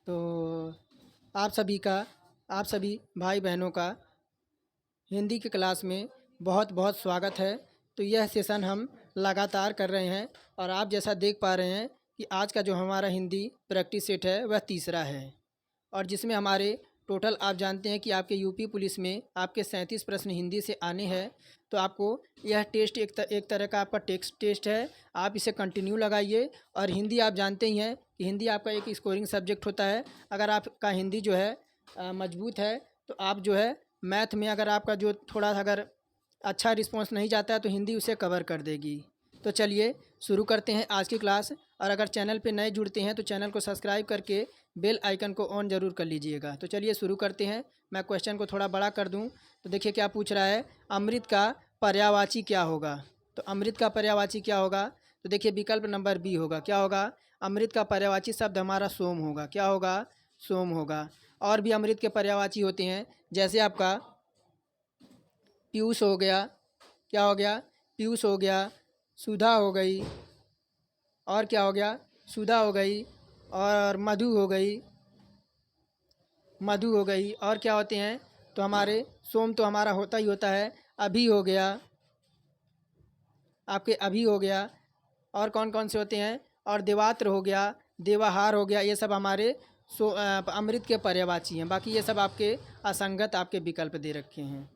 तो आप सभी भाई बहनों का हिंदी की क्लास में बहुत बहुत स्वागत है। तो यह सेशन हम लगातार कर रहे हैं और आप जैसा देख पा रहे हैं कि आज का जो हमारा हिंदी प्रैक्टिस सेट है वह तीसरा है और जिसमें हमारे टोटल आप जानते हैं कि आपके यूपी पुलिस में आपके 37 प्रश्न हिंदी से आने हैं। तो आपको यह टेस्ट एक तरह का आपका टेक्स्ट टेस्ट है। आप इसे कंटिन्यू लगाइए और हिंदी आप जानते ही हैं कि हिंदी आपका एक स्कोरिंग सब्जेक्ट होता है। अगर आपका हिंदी जो है मजबूत है तो आप जो है मैथ में अगर आपका जो थोड़ा अगर अच्छा रिस्पॉन्स नहीं जाता है तो हिंदी उसे कवर कर देगी। तो चलिए शुरू करते हैं आज की क्लास। और अगर चैनल पे नए जुड़ते हैं तो चैनल को सब्सक्राइब करके बेल आइकन को ऑन ज़रूर कर लीजिएगा। तो चलिए शुरू करते हैं। मैं क्वेश्चन को थोड़ा बड़ा कर दूं तो देखिए क्या पूछ रहा है, अमृत का पर्यायवाची क्या होगा। तो अमृत का पर्यायवाची क्या होगा, तो देखिए विकल्प नंबर बी होगा। क्या होगा, अमृत का पर्यायवाची शब्द हमारा सोम होगा। क्या होगा, सोम होगा। और भी अमृत के पर्यायवाची होते हैं, जैसे आपका पीयूष हो गया। क्या हो गया, पीयूष हो गया, सुधा हो गई, और क्या हो गया, सुधा हो गई, और मधु हो गई, मधु हो गई। और क्या होते हैं, तो हमारे सोम तो हमारा होता ही होता है। अभी हो गया, आपके अभी हो गया। और कौन कौन से होते हैं, और देवात्र हो गया, देवाहार हो गया। ये सब हमारे अमृत के पर्यायवाची हैं। बाकी ये सब आपके असंगत आपके विकल्प दे रखे हैं।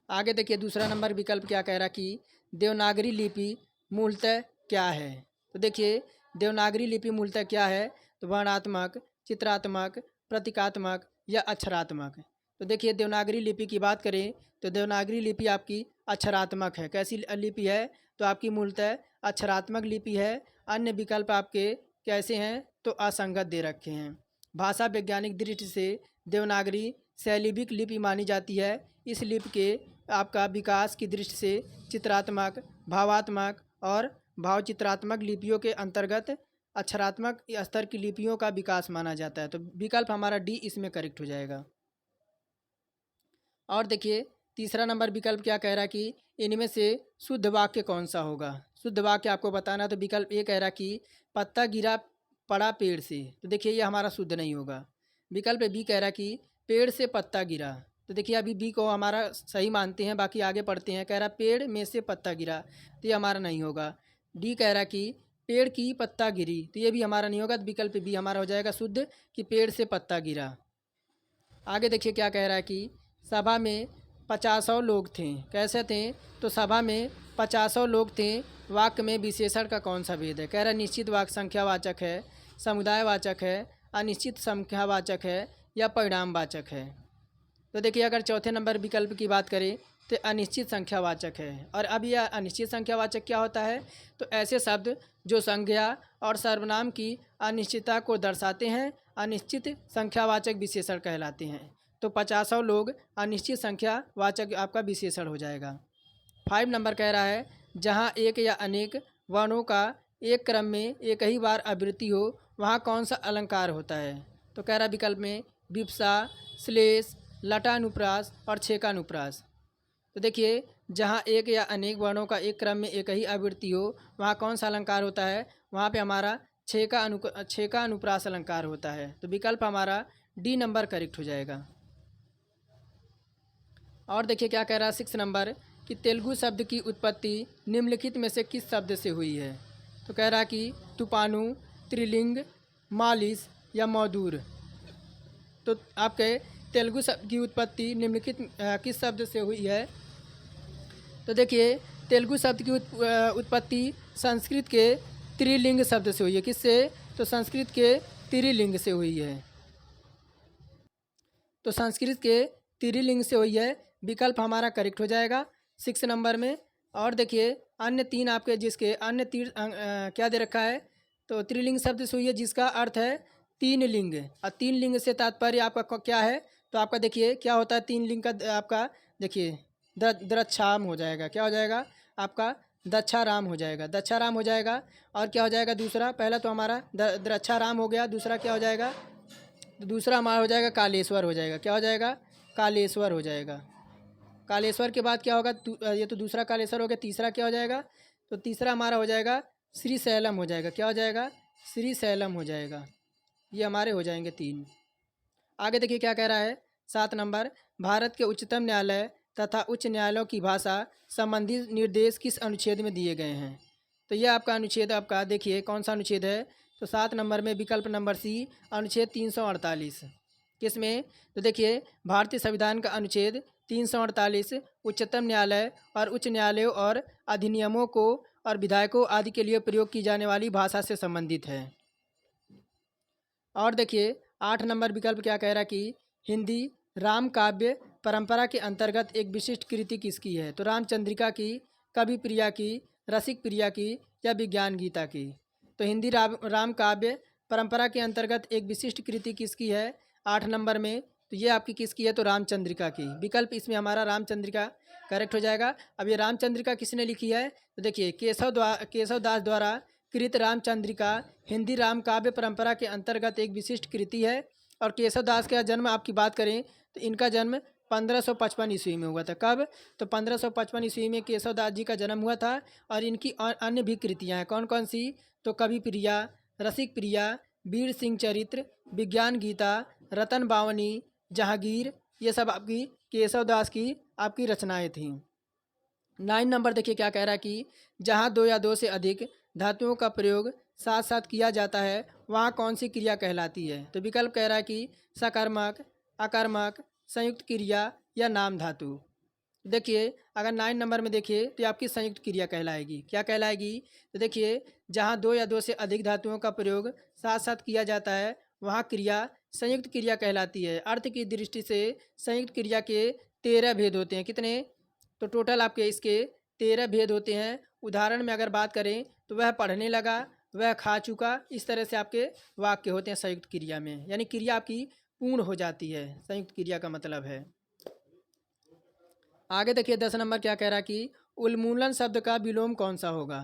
आगे देखिए दूसरा नंबर विकल्प क्या कह रहा कि देवनागरी लिपि मूलतः क्या है। तो देखिए देवनागरी लिपि मूलतः क्या है, तो वर्णात्मक, चित्रात्मक, प्रतीकात्मक या अक्षरात्मक। तो देखिए देवनागरी लिपि की बात करें तो देवनागरी लिपि आपकी अक्षरात्मक है। कैसी लिपि है, तो आपकी मूलतः अक्षरात्मक लिपि है। अन्य विकल्प आपके कैसे हैं, तो असंगत दे रखे हैं। भाषा वैज्ञानिक दृष्टि से देवनागरी शैलिबिक लिपि मानी जाती है। इस लिपि के आपका विकास की दृष्टि से चित्रात्मक, भावात्मक और भावचित्रात्मक लिपियों के अंतर्गत अक्षरात्मक स्तर की लिपियों का विकास माना जाता है। तो विकल्प हमारा डी इसमें करेक्ट हो जाएगा। और देखिए तीसरा नंबर विकल्प क्या कह रहा है कि इनमें से शुद्ध वाक्य कौन सा होगा। शुद्ध वाक्य आपको बताना, तो विकल्प ए कह रहा कि पत्ता गिरा पड़ा पेड़ से। तो देखिए ये हमारा शुद्ध नहीं होगा। विकल्प बी कह रहा कि पेड़ से पत्ता गिरा। तो देखिए अभी बी को हमारा सही मानते हैं, बाकी आगे पढ़ते हैं। कह रहा पेड़ में से पत्ता गिरा, तो ये हमारा नहीं होगा। डी कह रहा कि पेड़ की पत्ता गिरी, तो ये भी हमारा नहीं होगा। तो विकल्प बी हमारा हो जाएगा शुद्ध, कि पेड़ से पत्ता गिरा। आगे देखिए क्या कह रहा है कि सभा में पचासों लोग थे। कैसे थे, तो सभा में पचासों लोग थे। वाक्य में विशेषण का कौन सा भेद है। कह रहा है निश्चित वाक्य संख्यावाचक है, समुदायवाचक है, अनिश्चित संख्यावाचक है या परिणामवाचक है। तो देखिए अगर चौथे नंबर विकल्प की बात करें तो अनिश्चित संख्यावाचक है। और अब यह अनिश्चित संख्यावाचक क्या होता है, तो ऐसे शब्द जो संज्ञा और सर्वनाम की अनिश्चितता को दर्शाते हैं अनिश्चित संख्यावाचक विशेषण कहलाते हैं। तो पचासों लोग अनिश्चित संख्यावाचक आपका विशेषण हो जाएगा। 5 नंबर कह रहा है जहाँ एक या अनेक वर्णों का एक क्रम में एक ही बार आवृत्ति हो वहाँ कौन सा अलंकार होता है। तो कह रहा विकल्प में विप्सा, श्लेष, लटानुप्रास और छेकानुप्रास। तो देखिए जहाँ एक या अनेक वर्णों का एक क्रम में एक ही आवृत्ति हो वहाँ कौन सा अलंकार होता है, वहाँ पे हमारा छेका अनुप्रास अलंकार होता है। तो विकल्प हमारा डी नंबर करेक्ट हो जाएगा। और देखिए क्या कह रहा है 6 नंबर कि तेलुगु शब्द की उत्पत्ति निम्नलिखित में से किस शब्द से हुई है। तो कह रहा कि तूपानु, त्रिलिंग, मालिश या मौदूर। तो आपके तेलुगु शब्द की उत्पत्ति निम्नलिखित किस शब्द से हुई है। तो देखिए तेलुगु शब्द की उत्पत्ति संस्कृत के त्रिलिंग शब्द से हुई है। किससे, तो संस्कृत के त्रिलिंग से हुई है। तो संस्कृत के त्रिलिंग से हुई है। विकल्प हमारा करेक्ट हो जाएगा 6 नंबर में। और देखिए अन्य तीन आपके जिसके अन्य तीन क्या दे रखा है, तो त्रिलिंग शब्द से हुई है जिसका अर्थ है तीन लिंग। और तीन लिंग से तात्पर्य आपका क्या है, तो आपका देखिए क्या होता है तीन लिंग का आपका देखिए द्रक्षाम हो जाएगा। क्या हो जाएगा आपका दक्षाराम हो जाएगा, दक्षाराम हो जाएगा। और क्या हो जाएगा दूसरा, पहला तो हमारा द्रक्षाराम हो गया, दूसरा क्या हो जाएगा, तो दूसरा हमारा हो जाएगा कालेश्वर हो जाएगा। क्या हो जाएगा, कालेश्वर हो जाएगा। कालेश्वर के बाद क्या होगा, ये तो दूसरा कालेश्वर हो गया। तीसरा क्या हो जाएगा, तो तीसरा हमारा हो जाएगा श्री शैलम हो जाएगा। क्या हो जाएगा, श्री शैलम हो जाएगा। ये हमारे हो जाएंगे 3। आगे देखिए क्या कह रहा है। 7 नंबर, भारत के उच्चतम न्यायालय तथा उच्च न्यायालयों की भाषा संबंधी निर्देश किस अनुच्छेद में दिए गए हैं। तो यह आपका अनुच्छेद आपका देखिए कौन सा अनुच्छेद है। तो 7 नंबर में विकल्प नंबर सी, अनुच्छेद 348। किसमें? तो देखिए भारतीय संविधान का अनुच्छेद 348 उच्चतम न्यायालय और उच्च न्यायालयों और अधिनियमों को और विधायकों आदि के लिए प्रयोग की जाने वाली भाषा से संबंधित है। और देखिए 8 नंबर विकल्प क्या कह रहा है कि हिंदी राम काव्य परंपरा के अंतर्गत एक विशिष्ट कृति किसकी है। तो रामचंद्रिका की, कवि प्रिया की, रसिक प्रिया की या विज्ञान गीता की। तो हिंदी राम काव्य परंपरा के अंतर्गत एक विशिष्ट कृति किसकी है 8 नंबर में। तो ये आपकी किसकी है? तो रामचंद्रिका की। विकल्प इसमें हमारा रामचंद्रिका करेक्ट हो जाएगा। अब ये रामचंद्रिका किसने लिखी है? तो देखिए केशव दास द्वारा कृत रामचंद्रिका हिंदी राम काव्य परंपरा के अंतर्गत एक विशिष्ट कृति है। और केशव दास का जन्म आपकी बात करें तो इनका जन्म 1555 ईस्वी में हुआ था। कब? तो 1555 ईस्वी में केशव दास जी का जन्म हुआ था। और इनकी अन्य भी कृतियाँ हैं। कौन कौन सी? तो कवि प्रिया, रसिक प्रिया, वीर सिंह चरित्र, विज्ञान गीता, रतन बावनी, जहांगीर, ये सब आपकी केशव दास की आपकी रचनाएं थीं। 9 नंबर देखिए क्या कह रहा है कि जहाँ 2 या 2 से अधिक धातुओं का प्रयोग साथ साथ किया जाता है वहाँ कौन सी क्रिया कहलाती है। तो विकल्प कह रहा है कि सकर्मक, अकर्मक, संयुक्त क्रिया या नाम धातु। देखिए अगर 9 नंबर में देखिए तो ये आपकी संयुक्त क्रिया कहलाएगी। क्या कहलाएगी? तो देखिए जहाँ 2 या 2 से अधिक धातुओं का प्रयोग साथ साथ किया जाता है वहाँ क्रिया संयुक्त क्रिया कहलाती है। अर्थ की दृष्टि से संयुक्त क्रिया के 13 भेद होते हैं। कितने? तो टोटल आपके इसके 13 भेद होते हैं। उदाहरण में अगर बात करें तो वह पढ़ने लगा, वह खा चुका, इस तरह से आपके वाक्य होते हैं संयुक्त क्रिया में। यानी क्रिया आपकी पूर्ण हो जाती है, संयुक्त क्रिया का मतलब है। आगे देखिए 10 नंबर क्या कह रहा है कि उन्मूलन शब्द का विलोम कौन सा होगा।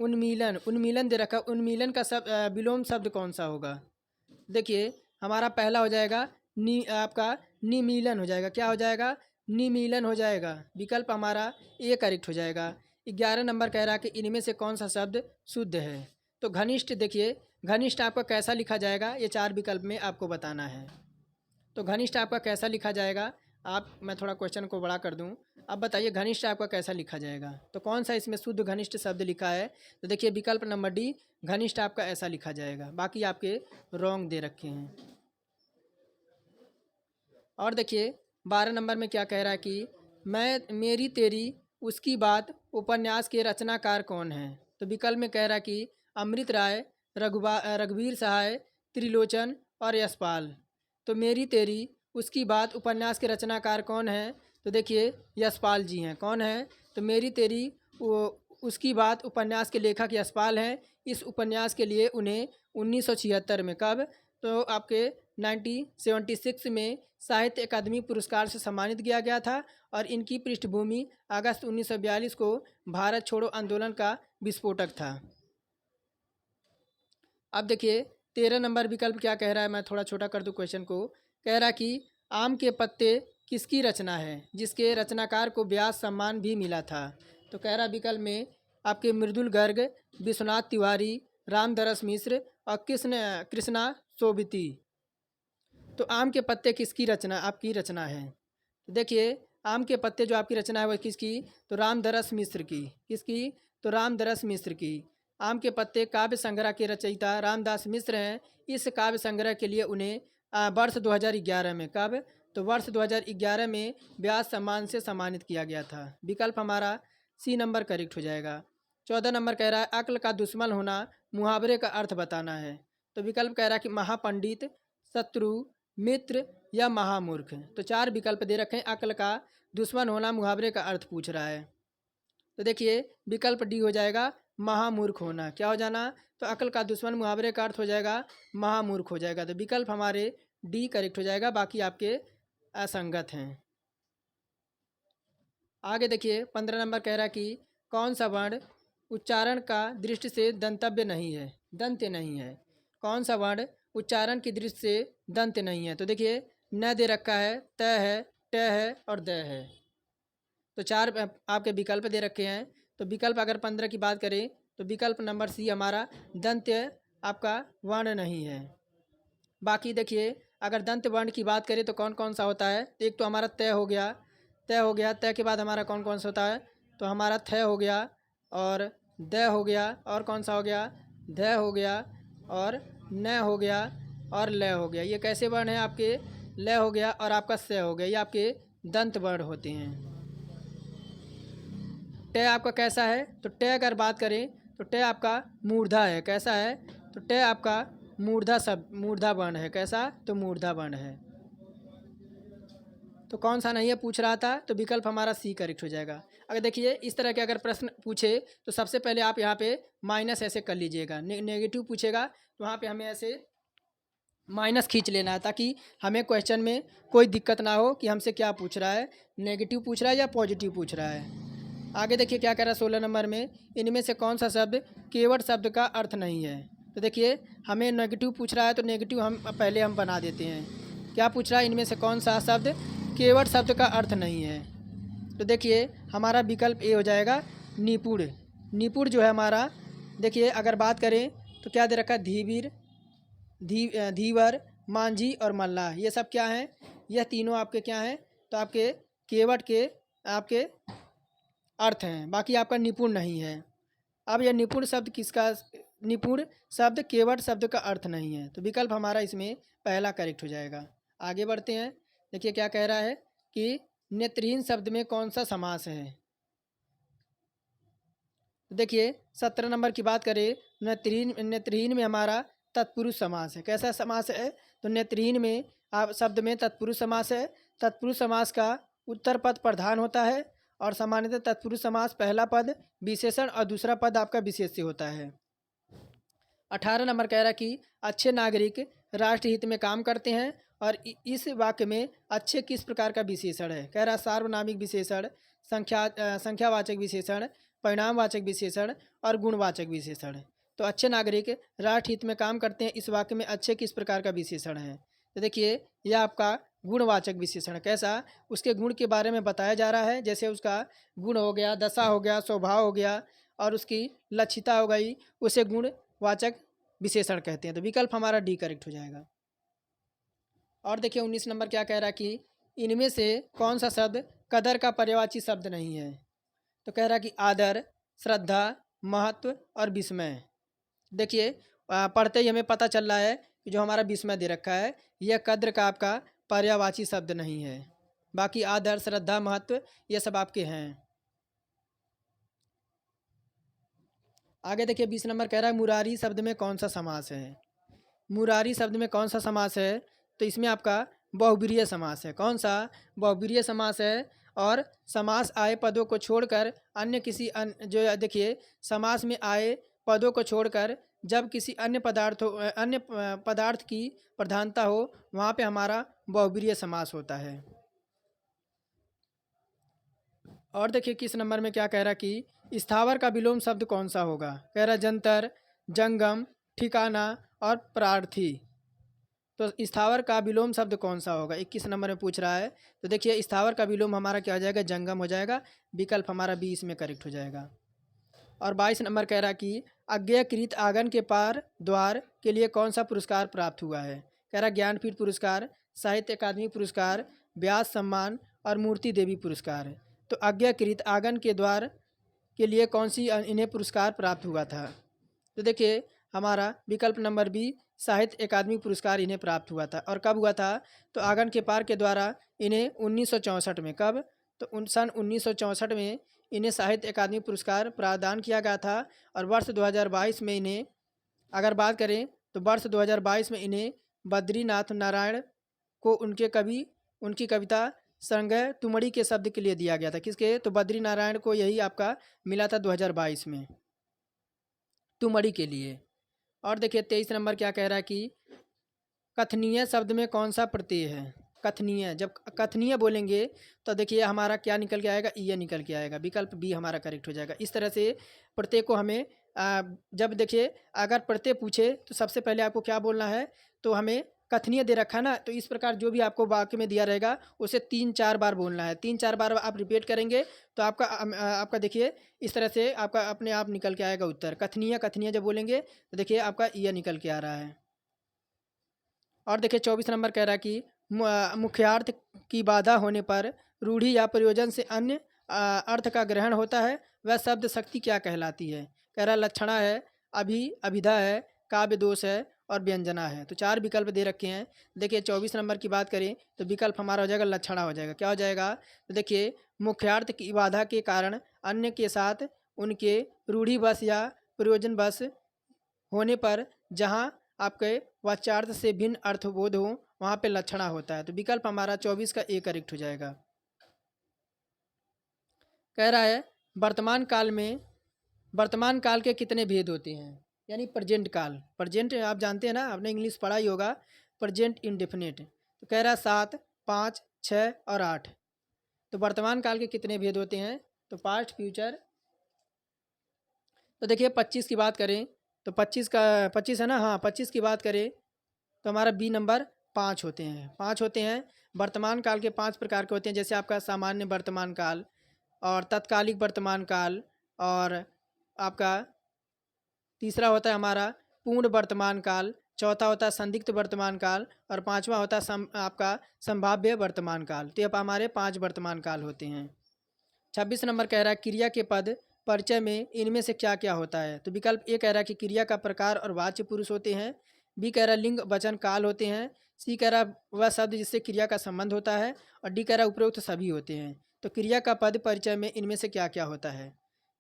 उन्मीलन, उन्मीलन दे रखा, उन्मीलन का विलोम शब्द कौन सा होगा। देखिए हमारा पहला हो जाएगा आपका निमीलन हो जाएगा। क्या हो जाएगा? निमीलन हो जाएगा। विकल्प हमारा ए करेक्ट हो जाएगा। 11 नंबर कह रहा है कि इनमें से कौन सा शब्द शुद्ध है। तो घनिष्ठ, देखिए घनिष्ठ आपका कैसा लिखा जाएगा ये 4 विकल्प में आपको बताना है। तो घनिष्ठ आपका कैसा लिखा जाएगा मैं थोड़ा क्वेश्चन को बड़ा कर दूं। अब बताइए घनिष्ठ आपका कैसा लिखा जाएगा। तो कौन सा इसमें शुद्ध घनिष्ठ शब्द लिखा है। तो देखिए विकल्प नंबर डी, घनिष्ठ आपका ऐसा लिखा जाएगा। बाकी आपके रॉन्ग दे रखे हैं। और देखिए 12 नंबर में क्या कह रहा है कि मैं मेरी तेरी उसकी बात उपन्यास के रचनाकार कौन है। तो विकल्प में कह रहा है कि अमृत राय, रघुवीर सहाय, त्रिलोचन और यशपाल। तो मेरी तेरी उसकी बात उपन्यास के रचनाकार कौन है। तो देखिए यशपाल जी हैं। कौन है? तो मेरी तेरी उसकी बात उपन्यास के लेखक यशपाल हैं। इस उपन्यास के लिए उन्हें 1976 में, कब? तो आपके 1976 में साहित्य अकादमी पुरस्कार से सम्मानित किया गया था। और इनकी पृष्ठभूमि अगस्त 1942 को भारत छोड़ो आंदोलन का विस्फोटक था। अब देखिए 13 नंबर विकल्प क्या कह रहा है, मैं थोड़ा छोटा कर दूं क्वेश्चन को। कह रहा कि आम के पत्ते किसकी रचना है जिसके रचनाकार को व्यास सम्मान भी मिला था। तो कह रहा विकल्प में आपके मृदुल गर्ग, विश्वनाथ तिवारी, रामदरस मिश्र और कृष्णा सोबती। तो आम के पत्ते किसकी रचना आपकी रचना है। तो देखिए आम के पत्ते जो आपकी रचना है वह किसकी। तो रामदरस मिश्र की। किसकी? तो रामदरस मिश्र की। आम के पत्ते काव्य संग्रह के रचयिता रामदास मिश्र हैं। इस काव्य संग्रह के लिए उन्हें वर्ष 2011 में, कब? तो वर्ष 2011 में व्यास सम्मान से सम्मानित किया गया था। विकल्प हमारा सी नंबर करेक्ट हो जाएगा। 14 नंबर कह रहा है अक्ल का दुश्मन होना मुहावरे का अर्थ बताना है। तो विकल्प कह रहा है कि महापंडित, शत्रु, मित्र या महामूर्ख। तो 4 विकल्प दे रखे हैं। अक्ल का दुश्मन होना मुहावरे का अर्थ पूछ रहा है। तो देखिए विकल्प डी हो जाएगा महामूर्ख होना। क्या हो जाना? तो अक्ल का दुश्मन मुहावरे का अर्थ हो जाएगा महामूर्ख हो जाएगा। तो विकल्प हमारे डी करेक्ट हो जाएगा। बाकी आपके असंगत हैं। आगे देखिए 15 नंबर कह रहा है कि कौन सा वर्ण उच्चारण का दृष्टि से दंतव्य नहीं है, दंत्य नहीं है। कौन सा वर्ण उच्चारण की दृष्टि से दंत्य नहीं है। तो देखिए न दे रखा है, त है, ट है और द है। तो 4 आपके विकल्प दे रखे हैं। तो विकल्प अगर 15 की बात करें तो विकल्प नंबर सी हमारा दंत्य आपका वर्ण नहीं है। बाकी देखिए अगर दंत वर्ण की बात करें तो कौन कौन सा होता है, तो एक तो हमारा तय हो गया, तय हो गया, तय के बाद हमारा कौन कौन सा होता है, तो हमारा थ हो गया और द हो गया, और कौन सा हो गया, ध हो गया और न हो गया और ल हो गया। ये कैसे वर्ण हैं आपके, ल हो गया और आपका स हो गया, ये आपके दंत वर्ण होते हैं। ट आपका कैसा है, तो ट अगर बात करें तो ट आपका मूर्धा है, कैसा है, तो ट आपका मूर्धा मूर्धा वर्ण है, कैसा, तो मूर्धा वर्ण है। तो कौन सा नहीं है पूछ रहा था, तो विकल्प हमारा सी करेक्ट हो जाएगा। अगर देखिए इस तरह के अगर प्रश्न पूछे तो सबसे पहले आप यहाँ पे माइनस ऐसे कर लीजिएगा, नेगेटिव पूछेगा तो वहाँ पे हमें ऐसे माइनस खींच लेना है, ताकि हमें क्वेश्चन में कोई दिक्कत ना हो कि हमसे क्या पूछ रहा है, नेगेटिव पूछ रहा है या पॉजिटिव पूछ रहा है। आगे देखिए क्या कह रहा है 16 नंबर में, इनमें से कौन सा शब्द केवट शब्द का अर्थ नहीं है। तो देखिए हमें नेगेटिव पूछ रहा है, तो नेगेटिव हम पहले हम बना देते हैं। क्या पूछ रहा है, इनमें से कौन सा शब्द केवट शब्द का अर्थ नहीं है। तो देखिए हमारा विकल्प ए हो जाएगा, निपुण। निपुण जो है हमारा, देखिए अगर बात करें तो क्या दे रखा है, धीवीर, धीवर, मांझी और मल्लाह, ये सब क्या हैं, यह तीनों आपके क्या हैं, तो आपके केवट के आपके अर्थ हैं, बाकी आपका निपुण नहीं है। अब यह निपुण शब्द किसका, निपुण शब्द केवट शब्द का अर्थ नहीं है, तो विकल्प हमारा इसमें पहला करेक्ट हो जाएगा। आगे बढ़ते हैं, देखिए क्या कह रहा है कि नेत्रहीन शब्द में कौन सा समास है। देखिए 17 नंबर की बात करें, नेत्रहीन में हमारा तत्पुरुष समास है, कैसा समास है, तो नेत्रहीन में आप शब्द में तत्पुरुष समास है। तत्पुरुष समास का उत्तर पद प्रधान होता है और सामान्यतः तत्पुरुष समास पहला पद विशेषण और दूसरा पद आपका विशेष से होता है। 18 नंबर कह रहा है कि अच्छे नागरिक राष्ट्र हित में काम करते हैं, और इस वाक्य में अच्छे किस प्रकार का विशेषण है, कह रहा है सार्वनामिक विशेषण, संख्यावाचक विशेषण, परिणामवाचक विशेषण और गुणवाचक विशेषण। तो अच्छे नागरिक राष्ट्र हित में काम करते हैं, इस वाक्य में अच्छे किस प्रकार का विशेषण है, तो देखिए यह आपका गुणवाचक विशेषण, कैसा, उसके गुण के बारे में बताया जा रहा है, जैसे उसका गुण हो गया, दशा हो गया, स्वभाव हो गया और उसकी लक्षिता हो गई, उसे गुणवाचक विशेषण कहते हैं। तो विकल्प हमारा डी करेक्ट हो जाएगा। और देखिए 19 नंबर क्या कह रहा है कि इनमें से कौन सा शब्द कदर का पर्यायवाची शब्द नहीं है। तो कह रहा है कि आदर, श्रद्धा, महत्व और विस्मय। देखिए पढ़ते ही हमें पता चल रहा है कि जो हमारा विस्मय दे रखा है यह कद्र का आपका पर्यायवाची शब्द नहीं है, बाकी आदर, श्रद्धा, महत्व ये सब आपके हैं। आगे देखिए 20 नंबर कह रहा है मुरारी शब्द में कौन सा समास है। मुरारी शब्द में कौन सा समास है, तो इसमें आपका बहुब्रीहि समास है, कौन सा, बहुब्रीहि समास है। और समास आए पदों को छोड़कर अन्य किसी जो देखिए समास में आए पदों को छोड़कर जब किसी अन्य पदार्थ की प्रधानता हो वहाँ पे हमारा बहुब्रीहि समास होता है। और देखिए किस नंबर में क्या कह रहा कि स्थावर का विलोम शब्द कौन सा होगा, कह रहा जंतर, जंगम, ठिकाना और प्रार्थी। तो स्थावर का विलोम शब्द कौन सा होगा, 21 नंबर में पूछ रहा है। तो देखिए स्थावर का विलोम हमारा क्या हो जाएगा, जंगम हो जाएगा, विकल्प हमारा 20 में करेक्ट हो जाएगा। और 22 नंबर कह रहा कि अज्ञेयकृत आंगन के पार द्वार के लिए कौन सा पुरस्कार प्राप्त हुआ है, कह रहा ज्ञानपीठ पुरस्कार, साहित्य अकादमी पुरस्कार, व्यास सम्मान और मूर्ति देवी पुरस्कार। तो अज्ञेयकृत आंगन के द्वार के लिए कौन सी इन्हें पुरस्कार प्राप्त हुआ था, तो देखिए हमारा विकल्प नंबर बी, साहित्य अकादमी पुरस्कार इन्हें प्राप्त हुआ था। और कब हुआ था, तो आंगन के पार के द्वारा इन्हें 1964 में, कब, तो सन 1964 में इन्हें साहित्य अकादमी पुरस्कार प्रदान किया गया था। और वर्ष 2022 में इन्हें अगर बात करें तो वर्ष 2022 में इन्हें बद्रीनाथ नारायण को उनकी कविता संज्ञा तुमड़ी के शब्द के लिए दिया गया था, किसके, तो बद्री नारायण को यही आपका मिला था 2022 में तुमड़ी के लिए। और देखिए 23 नंबर क्या कह रहा है कि कथनीय शब्द में कौन सा प्रत्यय है। कथनीय, जब कथनीय बोलेंगे तो देखिए हमारा क्या निकल के आएगा, ईय निकल के आएगा, विकल्प बी हमारा करेक्ट हो जाएगा। इस तरह से प्रत्यय को हमें जब देखिए अगर प्रत्यय पूछे तो सबसे पहले आपको क्या बोलना है, तो हमें कथनीय दे रखा है ना, तो इस प्रकार जो भी आपको वाक्य में दिया रहेगा उसे 3-4 बार बोलना है, 3-4 बार आप रिपीट करेंगे तो आपका देखिए इस तरह से आपका अपने आप निकल के आएगा उत्तर। कथनीय कथनीय जब बोलेंगे तो देखिए आपका ईय निकल के आ रहा है। और देखिए 24 नंबर कह रहा है कि मुख्यार्थ की बाधा होने पर रूढ़ि या प्रयोजन से अन्य अर्थ का ग्रहण होता है, वह शब्द शक्ति क्या कहलाती है? कह रहा लक्षणा है, अभिधा है, काव्य दोष है और व्यंजना है। तो 4 विकल्प दे रखे हैं। देखिए 24 नंबर की बात करें तो विकल्प हमारा हो जाएगा लक्षणा हो जाएगा। क्या हो जाएगा? तो देखिए मुख्यार्थ की बाधा के कारण अन्य के साथ उनके रूढ़िवश या प्रयोजनवश होने पर जहाँ आपके वाच्यार्थ से भिन्न अर्थबोध हो वहाँ पे लक्षणा होता है। तो विकल्प हमारा 24 का ए करेक्ट हो जाएगा। कह रहा है वर्तमान काल के कितने भेद होते हैं? यानी प्रेजेंट काल। प्रेजेंट आप जानते हैं ना, आपने इंग्लिश पढ़ा ही होगा, प्रेजेंट इंडेफिनिट। तो कह रहा है 7, 5, 6 और 8। तो वर्तमान काल के कितने भेद होते हैं? तो पास्ट, फ्यूचर। तो देखिए 25 की बात करें तो 25 है ना, हाँ 25 की बात करें तो हमारा बी नंबर 5 होते हैं। 5 होते हैं। वर्तमान काल के 5 प्रकार के होते हैं, जैसे आपका सामान्य वर्तमान काल और तत्कालिक वर्तमान काल, और आपका तीसरा होता है हमारा पूर्ण वर्तमान काल, चौथा होता है संदिग्ध वर्तमान काल और पांचवा होता है आपका संभाव्य वर्तमान काल। तो अब हमारे 5 वर्तमान काल होते हैं। 26 नंबर कह रहा है क्रिया के पद परिचय में इनमें से क्या क्या होता है? तो विकल्प ए कह रहा है कि क्रिया का प्रकार और वाच्य पुरुष होते हैं। बी कह रहा है लिंग वचन काल होते हैं। सी कह रहा है वह शब्द जिससे क्रिया का संबंध होता है। और डी कह रहा है उपरोक्त सभी होते हैं। तो क्रिया का पद परिचय में इनमें से क्या क्या होता है?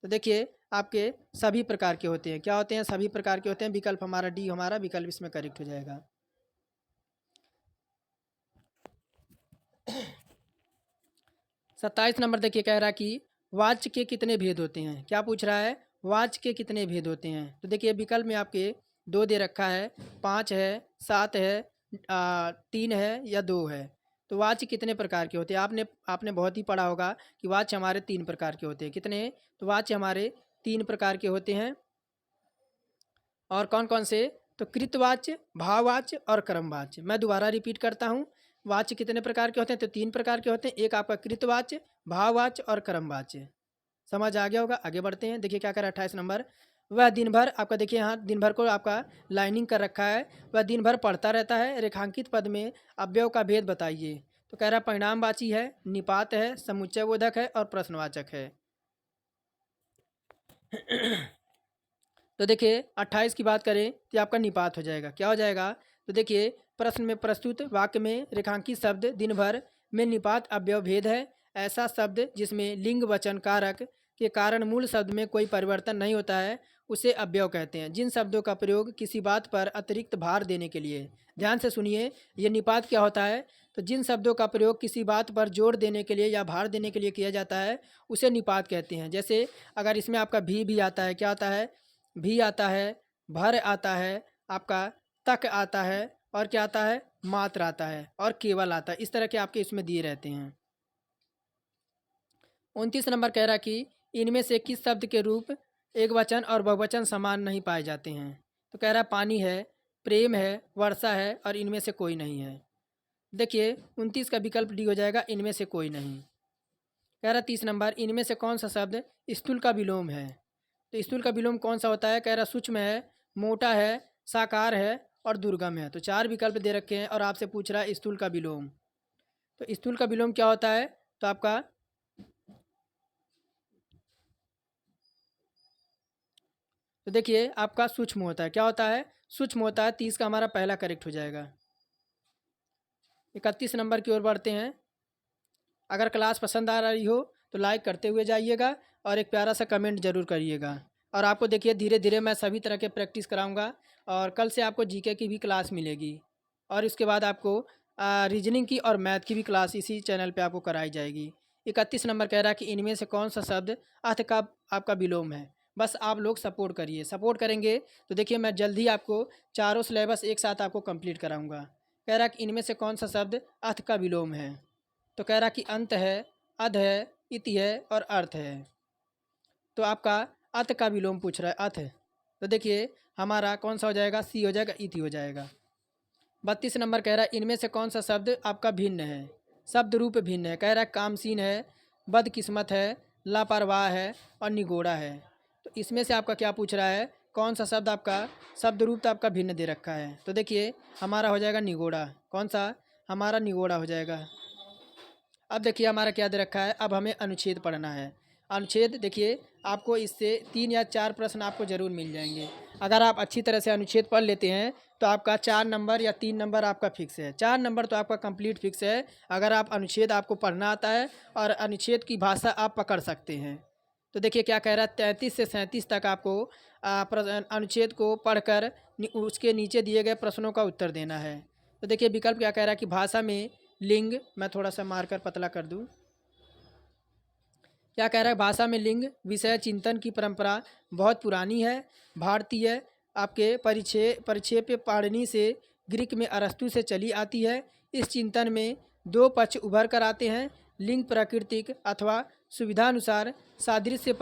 तो देखिए आपके सभी प्रकार के होते हैं। क्या होते हैं? सभी प्रकार के होते हैं। विकल्प हमारा डी, हमारा विकल्प इसमें करेक्ट हो जाएगा। 27 नंबर देखिए कह रहा है कि वाच्य के कितने भेद होते हैं? क्या पूछ रहा है? वाच्य के कितने भेद होते हैं? तो देखिए विकल्प में आपके 2 दे रखा है, 5 है, 7 है, 3 है या 2 है। तो वाच्य कितने प्रकार के होते हैं? आपने आपने बहुत ही पढ़ा होगा कि वाच्य हमारे 3 प्रकार के होते हैं। कितने? तो वाच्य हमारे 3 प्रकार के होते हैं। और कौन कौन से? तो कृतवाच्य, भाववाच्य और क्रमवाच्य। मैं दोबारा रिपीट करता हूँ। वाच्य कितने प्रकार के होते हैं? तो 3 प्रकार के होते हैं। एक आपका कृतवाच्य, भाववाच्य और क्रमवाच्य। समझ आ गया होगा। आगे बढ़ते हैं। देखिए क्या कर रहा है 28 नंबर। वह दिन भर आपका, देखिए यहाँ दिन भर को आपका लाइनिंग कर रखा है। वह दिन भर पढ़ता रहता है। रेखांकित पद में अवयव का भेद बताइए। तो कह रहा है परिणामवाची है, निपात है, समुच्चयबोधक है और प्रश्नवाचक है। तो देखिए 28 की बात करें तो आपका निपात हो जाएगा। क्या हो जाएगा? तो देखिए प्रश्न में प्रस्तुत वाक्य में रेखांकित शब्द दिन भर में निपात अवयव भेद है। ऐसा शब्द जिसमें लिंग वचन कारक के कारण मूल शब्द में कोई परिवर्तन नहीं होता है उसे अवयव कहते हैं। जिन शब्दों का प्रयोग किसी बात पर अतिरिक्त भार देने के लिए, ध्यान से सुनिए, ये निपात क्या होता है? तो जिन शब्दों का प्रयोग किसी बात पर जोर देने के लिए या भार देने के लिए किया जाता है उसे निपात कहते हैं। जैसे अगर इसमें आपका भी आता है, क्या आता है? भी आता है, भर आता है, आपका तक आता है और क्या आता है? मात्र आता है और केवल आता है। इस तरह के आपके इसमें दिए रहते हैं। 29 नंबर कह रहा कि इनमें से किस शब्द के रूप एक वचन और बहुवचन समान नहीं पाए जाते हैं? तो कह रहा पानी है, प्रेम है, वर्षा है और इनमें से कोई नहीं है। देखिए 29 का विकल्प डी हो जाएगा, इनमें से कोई नहीं। कह रहा 30 नंबर इनमें से कौन सा शब्द स्थूल का विलोम है? तो स्थूल का विलोम कौन सा होता है? कह रहा सूक्ष्म है, मोटा है, साकार है और दुर्गम है। तो 4 विकल्प दे रखे हैं और आपसे पूछ रहा है स्थूल का विलोम। तो स्थूल का विलोम क्या होता है? तो आपका तो देखिए आपका सूक्ष्म होता है। क्या होता है? सूक्ष्म होता है। 30 का हमारा पहला करेक्ट हो जाएगा। 31 नंबर की ओर बढ़ते हैं। अगर क्लास पसंद आ रही हो तो लाइक करते हुए जाइएगा और एक प्यारा सा कमेंट ज़रूर करिएगा। और आपको देखिए धीरे धीरे मैं सभी तरह के प्रैक्टिस कराऊंगा और कल से आपको जीके की भी क्लास मिलेगी और इसके बाद आपको रीजनिंग की और मैथ की भी क्लास इसी चैनल पे आपको कराई जाएगी। 31 नंबर कह रहा है कि इनमें से कौन सा शब्द अर्थ का आपका विलोम है? बस आप लोग सपोर्ट करिए। सपोर्ट करेंगे तो देखिए मैं जल्द ही आपको चारों सिलेबस एक साथ आपको कंप्लीट कराऊंगा। कह रहा है कि इनमें से कौन सा शब्द अर्थ का विलोम है? तो कह रहा कि अंत है, अध है, इति है और अर्थ है। तो आपका अत का विलोम पूछ रहा है, अथ। तो देखिए हमारा कौन सा हो जाएगा? सी हो जाएगा, इति हो जाएगा। 32 नंबर कह रहा है इनमें से कौन सा शब्द आपका भिन्न है? शब्द रूप भिन्न है। कह रहा है कामसीन है, बदकिस्मत है, लापरवाह है और निगोड़ा है। तो इसमें से आपका क्या पूछ रहा है? कौन सा शब्द आपका शब्द रूप तो आपका भिन्न दे रखा है। तो देखिए हमारा हो जाएगा निगोड़ा। कौन सा? हमारा निगोड़ा हो जाएगा। अब देखिए हमारा क्या दे रखा है, अब हमें अनुच्छेद पढ़ना है। अनुच्छेद देखिए आपको इससे 3 या 4 प्रश्न आपको ज़रूर मिल जाएंगे। अगर आप अच्छी तरह से अनुच्छेद पढ़ लेते हैं तो आपका 4 नंबर या 3 नंबर आपका फिक्स है। 4 नंबर तो आपका कंप्लीट फिक्स है अगर आप अनुच्छेद आपको पढ़ना आता है और अनुच्छेद की भाषा आप पकड़ सकते हैं। तो देखिए क्या कह रहा है, 33 से 37 तक आपको अनुच्छेद को पढ़कर उसके नीचे दिए गए प्रश्नों का उत्तर देना है। तो देखिए विकल्प क्या कह रहा है कि भाषा में लिंग, मैं थोड़ा सा मारकर पतला कर दूं। क्या कह रहा है, भाषा में लिंग विषय चिंतन की परंपरा बहुत पुरानी है। भारतीय आपके परिक्षेप्य पाणिनि से ग्रीक में अरस्तु से चली आती है। इस चिंतन में दो पक्ष उभर कर आते हैं। लिंग प्राकृतिक अथवा सुविधानुसार सादृश्य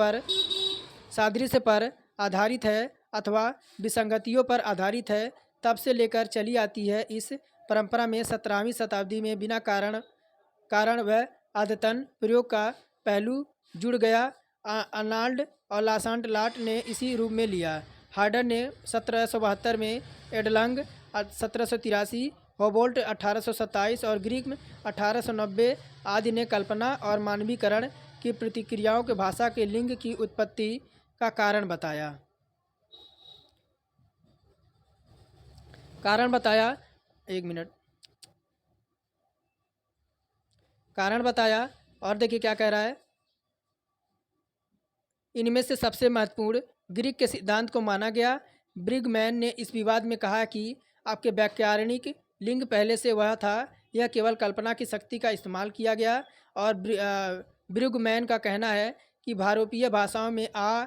पर आधारित है अथवा विसंगतियों पर आधारित है। तब से लेकर चली आती है। इस परंपरा में 17वीं शताब्दी में बिना कारण व आदतन प्रयोग का पहलू जुड़ गया। अर्नाल्ड और लासांट लाट ने इसी रूप में लिया। हार्डर ने 1772 में, एडलंग 1783, होबोल्ट 1827 और ग्रीक में 1890 आदि ने कल्पना और मानवीकरण की प्रतिक्रियाओं के भाषा के लिंग की उत्पत्ति का कारण बताया। एक मिनट। कारण बताया और देखिए क्या कह रहा है, इनमें से सबसे महत्वपूर्ण ग्रीक के सिद्धांत को माना गया। ब्रिगमैन ने इस विवाद में कहा कि आपके व्याकरणिक लिंग पहले से वह था, यह केवल कल्पना की शक्ति का इस्तेमाल किया गया। और ब्रिगमैन का कहना है कि भारतीय भाषाओं में आ,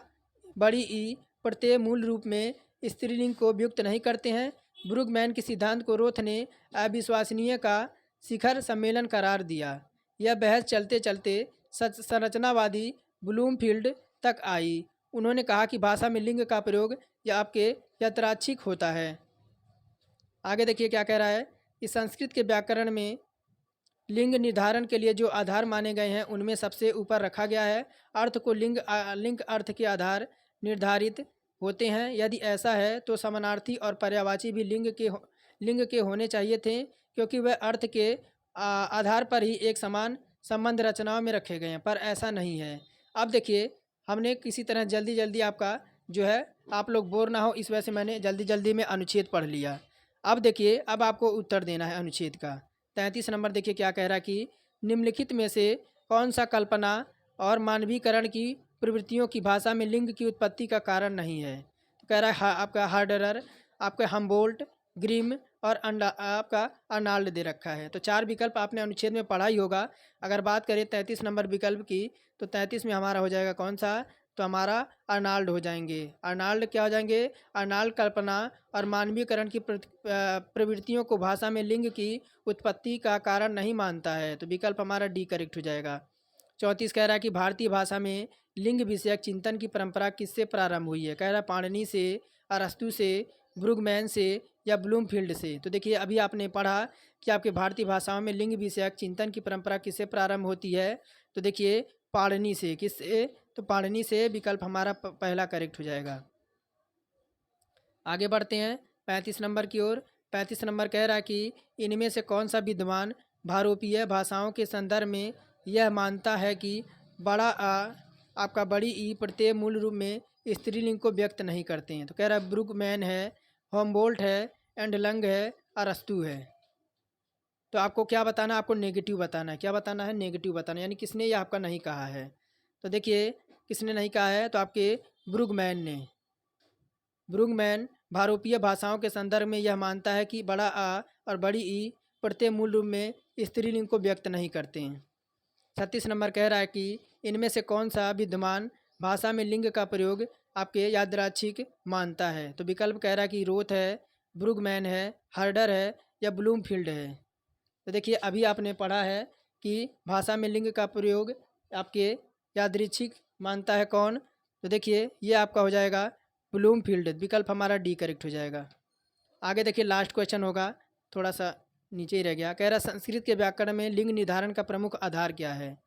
बड़ी ई प्रत्यय मूल रूप में स्त्रीलिंग को व्युक्त नहीं करते हैं। ब्रुगमैन के सिद्धांत को रोथ ने अविश्वसनीय का शिखर सम्मेलन करार दिया। यह बहस चलते चलते संरचनावादी ब्लूमफील्ड तक आई। उन्होंने कहा कि भाषा में लिंग का प्रयोग या आपके यात्राच्छिक होता है। आगे देखिए क्या कह रहा है कि संस्कृत के व्याकरण में लिंग निर्धारण के लिए जो आधार माने गए हैं उनमें सबसे ऊपर रखा गया है। अर्थ को लिंग अर्थ के आधार निर्धारित होते हैं। यदि ऐसा है तो समानार्थी और पर्यायवाची भी लिंग के होने चाहिए थे, क्योंकि वह अर्थ के आधार पर ही एक समान संबंध रचनाओं में रखे गए हैं, पर ऐसा नहीं है। अब देखिए हमने किसी तरह जल्दी आपका जो है आप लोग बोर ना हो, इस वजह से मैंने जल्दी में अनुच्छेद पढ़ लिया। अब देखिए अब आपको उत्तर देना है अनुच्छेद का। 33 नंबर देखिए क्या कह रहा है कि निम्नलिखित में से कौन सा कल्पना और मानवीकरण की प्रवृत्तियों की भाषा में लिंग की उत्पत्ति का कारण नहीं है। तो कह रहा है आपका हार्डर, आपका हमबोल्ट, ग्रिम और आपका अर्नाल्ड दे रखा है। तो 4 विकल्प आपने अनुच्छेद में पढ़ा ही होगा। अगर बात करें 33 नंबर विकल्प की तो 33 में हमारा हो जाएगा कौन सा, तो हमारा अर्नाल्ड हो जाएंगे। अर्नाल्ड क्या हो जाएंगे, अर्नाल्ड कल्पना और मानवीकरण की प्रवृत्तियों को भाषा में लिंग की उत्पत्ति का कारण नहीं मानता है। तो विकल्प हमारा डी करेक्ट हो जाएगा। 34 कह रहा है कि भारतीय भाषा में लिंग विषयक चिंतन की परंपरा किससे प्रारंभ हुई है। कह रहा है पाणिनि से, अरस्तु से, ब्रुगमैन से या ब्लूमफील्ड से। तो देखिए अभी आपने पढ़ा कि आपके भारतीय भाषाओं में लिंग विषयक चिंतन की परंपरा किससे प्रारंभ होती है। तो देखिए पाणिनि से। किससे, तो पाणिनि से विकल्प हमारा पहला करेक्ट हो जाएगा। आगे बढ़ते हैं 35 नंबर की ओर। 35 नंबर कह रहा है कि इनमें से कौन सा विद्वान भारोपीय भाषाओं के संदर्भ में यह मानता है कि बड़ा आ आपका बड़ी ई प्रत्यय मूल रूप में स्त्रीलिंग को व्यक्त नहीं करते हैं। तो कह रहा है ब्रुगमैन है, होमबोल्ट है, एंडलंग है, अरस्तु है। तो आपको क्या बताना है, आपको नेगेटिव बताना है। क्या बताना है, नेगेटिव बताना है, यानी किसने ये आपका नहीं कहा है। तो देखिए किसने नहीं कहा है, तो आपके ब्रुगमैन ने। ब्रुगमैन भारोपीय भाषाओं के संदर्भ में यह मानता है कि बड़ा आ और बड़ी ई प्रत्यय मूल रूप में स्त्रीलिंग को व्यक्त नहीं करते हैं। 36 नंबर कह रहा है कि इनमें से कौन सा विद्वान भाषा में लिंग का प्रयोग आपके यादृच्छिक मानता है। तो विकल्प कह रहा है कि रोथ है, ब्रुगमैन है, हार्डर है या ब्लूमफील्ड है। तो देखिए अभी आपने पढ़ा है कि भाषा में लिंग का प्रयोग आपके यादृच्छिक मानता है कौन। तो देखिए ये आपका हो जाएगा ब्लूमफील्ड। विकल्प हमारा डी करेक्ट हो जाएगा। आगे देखिए लास्ट क्वेश्चन होगा, थोड़ा सा नीचे ही रह गया। कह रहा संस्कृत के व्याकरण में लिंग निर्धारण का प्रमुख आधार क्या है।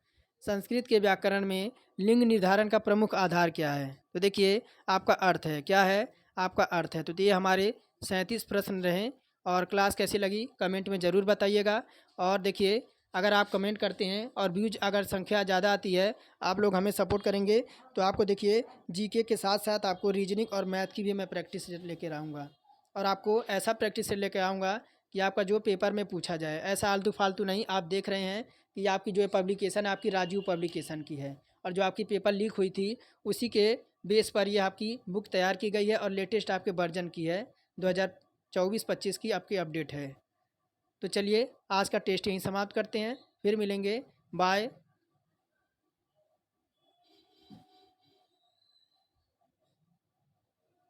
संस्कृत के व्याकरण में लिंग निर्धारण का प्रमुख आधार क्या है। तो देखिए आपका अर्थ है, क्या है, आपका अर्थ है। तो ये हमारे 37 प्रश्न रहे और क्लास कैसी लगी कमेंट में ज़रूर बताइएगा। और देखिए, अगर आप कमेंट करते हैं और व्यूज अगर संख्या ज़्यादा आती है, आप लोग हमें सपोर्ट करेंगे, तो आपको देखिए जीके के साथ साथ आपको रीजनिंग और मैथ की भी मैं प्रैक्टिस लेके आऊँगा। और आपको ऐसा प्रैक्टिस से लेके आऊँगा कि आपका जो पेपर में पूछा जाए, ऐसा आलतू फालतू नहीं। आप देख रहे हैं कि आपकी जो पब्लिकेशन आपकी राजू पब्लिकेशन की है, और जो आपकी पेपर लीक हुई थी उसी के बेस पर ये आपकी बुक तैयार की गई है और लेटेस्ट आपके वर्जन की है, 2024-25 की आपकी अपडेट है। तो चलिए आज का टेस्ट यहीं समाप्त करते हैं, फिर मिलेंगे, बाय।